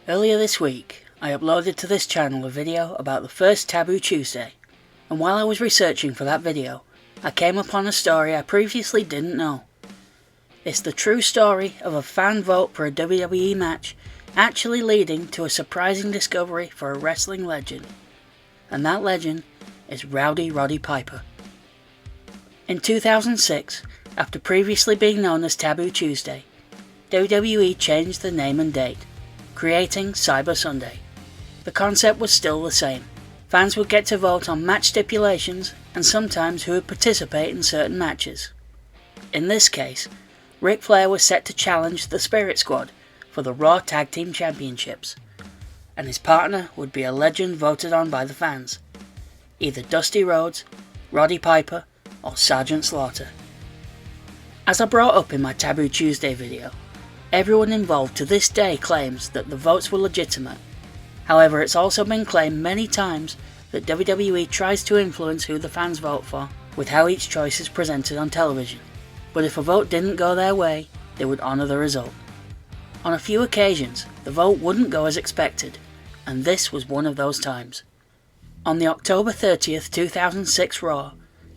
Earlier this week, I uploaded to this channel a video about the first Taboo Tuesday, and while I was researching for that video, I came upon a story I previously didn't know. It's the true story of a fan vote for a WWE match actually leading to a surprising discovery for a wrestling legend, and that legend is Rowdy Roddy Piper. In 2006, after previously being known as Taboo Tuesday, WWE changed the name and date, creating Cyber Sunday. The concept was still the same. Fans would get to vote on match stipulations and sometimes who would participate in certain matches. In this case, Ric Flair was set to challenge the Spirit Squad for the Raw Tag Team Championships, and his partner would be a legend voted on by the fans, either Dusty Rhodes, Roddy Piper, or Sergeant Slaughter. As I brought up in my Taboo Tuesday video, everyone involved to this day claims that the votes were legitimate. However, it's also been claimed many times that WWE tries to influence who the fans vote for with how each choice is presented on television. But if a vote didn't go their way, they would honour the result. On a few occasions, the vote wouldn't go as expected, and this was one of those times. On the October 30th, 2006 Raw,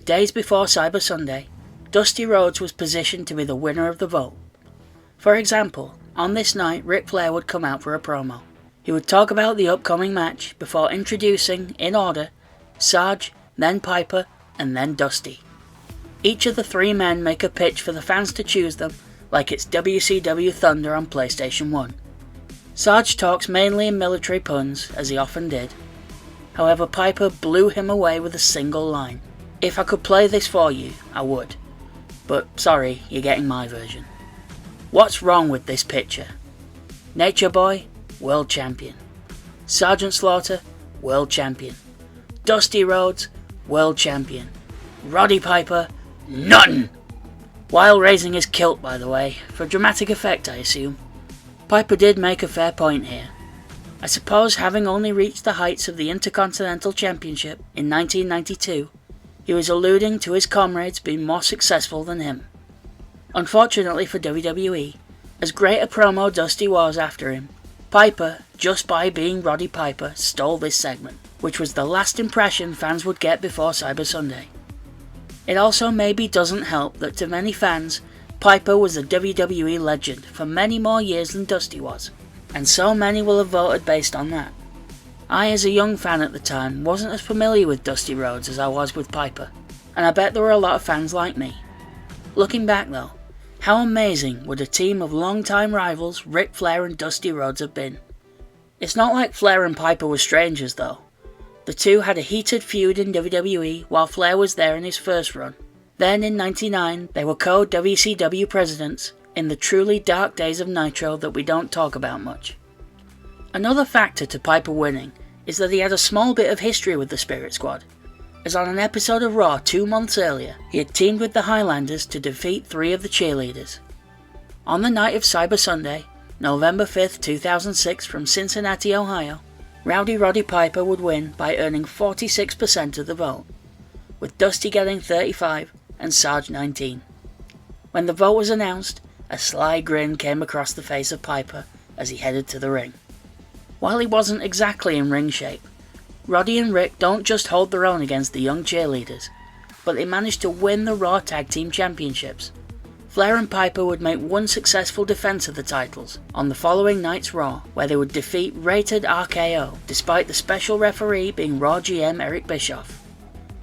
days before Cyber Sunday, Dusty Rhodes was positioned to be the winner of the vote. For example, on this night Ric Flair would come out for a promo. He would talk about the upcoming match before introducing, in order, Sarge, then Piper, and then Dusty. Each of the three men make a pitch for the fans to choose them, like it's WCW Thunder on PlayStation 1. Sarge talks mainly in military puns, as he often did. However, Piper blew him away with a single line. If I could play this for you, I would. But sorry, you're getting my version. What's wrong with this picture? Nature Boy, World Champion. Sergeant Slaughter, World Champion. Dusty Rhodes, World Champion. Roddy Piper, none! While raising his kilt, by the way, for dramatic effect I assume. Piper did make a fair point here. I suppose having only reached the heights of the Intercontinental Championship in 1992, he was alluding to his comrades being more successful than him. Unfortunately for WWE, as great a promo Dusty was after him, Piper, just by being Roddy Piper, stole this segment, which was the last impression fans would get before Cyber Sunday. It also maybe doesn't help that to many fans, Piper was a WWE legend for many more years than Dusty was, and so many will have voted based on that. I, as a young fan at the time, wasn't as familiar with Dusty Rhodes as I was with Piper, and I bet there were a lot of fans like me. Looking back though, how amazing would a team of long-time rivals Ric Flair and Dusty Rhodes have been? It's not like Flair and Piper were strangers though. The two had a heated feud in WWE while Flair was there in his first run. Then in '99 they were co-WCW presidents in the truly dark days of Nitro that we don't talk about much. Another factor to Piper winning is that he had a small bit of history with the Spirit Squad, as on an episode of Raw 2 months earlier he had teamed with the Highlanders to defeat 3 of the cheerleaders. On the night of Cyber Sunday, November 5th, 2006 from Cincinnati, Ohio, Rowdy Roddy Piper would win by earning 46% of the vote, with Dusty getting 35 and Sarge 19. When the vote was announced, a sly grin came across the face of Piper as he headed to the ring. While he wasn't exactly in ring shape, Roddy and Rick don't just hold their own against the young cheerleaders, but they managed to win the Raw Tag Team Championships. Flair and Piper would make one successful defense of the titles on the following night's Raw, where they would defeat Rated RKO, despite the special referee being Raw GM Eric Bischoff.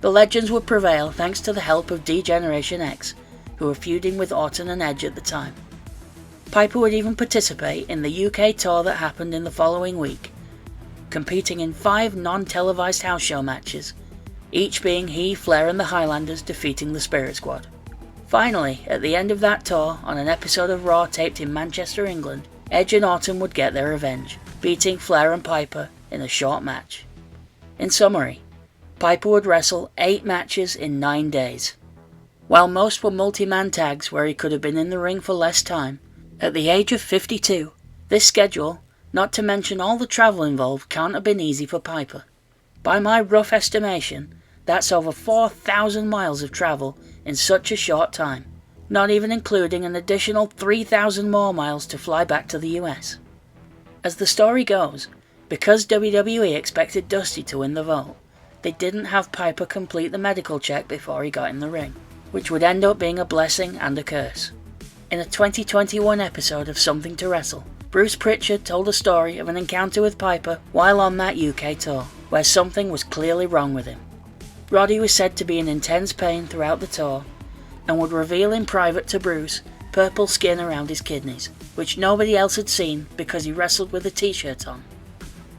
The Legends would prevail thanks to the help of D-Generation X, who were feuding with Orton and Edge at the time. Piper would even participate in the UK tour that happened in the following week, competing in 5 non-televised house show matches, each being he, Flair and the Highlanders defeating the Spirit Squad. Finally, at the end of that tour, on an episode of Raw taped in Manchester, England, Edge and Orton would get their revenge, beating Flair and Piper in a short match. In summary, Piper would wrestle 8 matches in 9 days. While most were multi-man tags where he could have been in the ring for less time, at the age of 52, this schedule, not to mention all the travel involved, can't have been easy for Piper. By my rough estimation, that's over 4,000 miles of travel in such a short time, not even including an additional 3,000 more miles to fly back to the US. As the story goes, because WWE expected Dusty to win the vote, they didn't have Piper complete the medical check before he got in the ring, which would end up being a blessing and a curse. In a 2021 episode of Something to Wrestle, Bruce Pritchard told a story of an encounter with Piper while on that UK tour, where something was clearly wrong with him. Roddy was said to be in intense pain throughout the tour, and would reveal in private to Bruce purple skin around his kidneys, which nobody else had seen because he wrestled with a t-shirt on.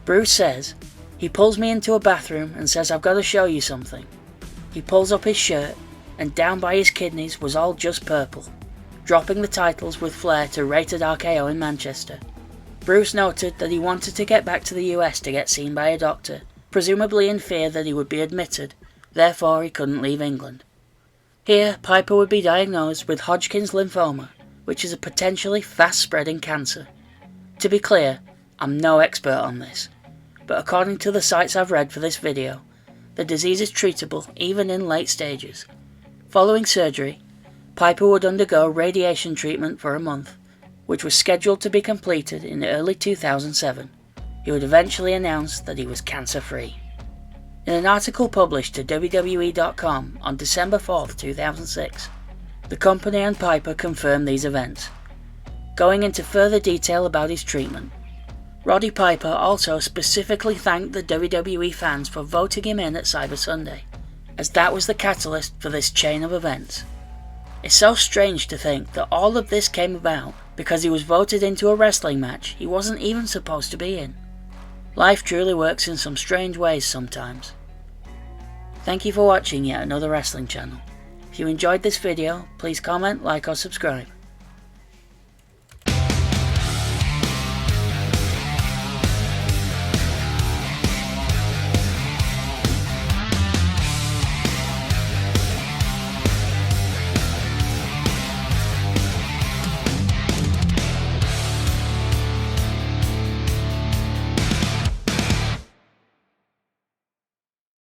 Bruce says, "He pulls me into a bathroom and says, 'I've got to show you something.' He pulls up his shirt, and down by his kidneys was all just purple, dropping the titles with Flair to Rated RKO in Manchester. Bruce noted that he wanted to get back to the US to get seen by a doctor, presumably in fear that he would be admitted, therefore he couldn't leave England. Here, Piper would be diagnosed with Hodgkin's lymphoma, which is a potentially fast-spreading cancer. To be clear, I'm no expert on this, but according to the sites I've read for this video, the disease is treatable even in late stages. Following surgery, Piper would undergo radiation treatment for a month, which was scheduled to be completed in early 2007. He would eventually announce that he was cancer-free. In an article published to WWE.com on December 4th, 2006, the company and Piper confirmed these events. Going into further detail about his treatment, Roddy Piper also specifically thanked the WWE fans for voting him in at Cyber Sunday, as that was the catalyst for this chain of events. It's so strange to think that all of this came about because he was voted into a wrestling match he wasn't even supposed to be in. Life truly works in some strange ways sometimes. Thank you for watching yet another wrestling channel. If you enjoyed this video, please comment, like or subscribe.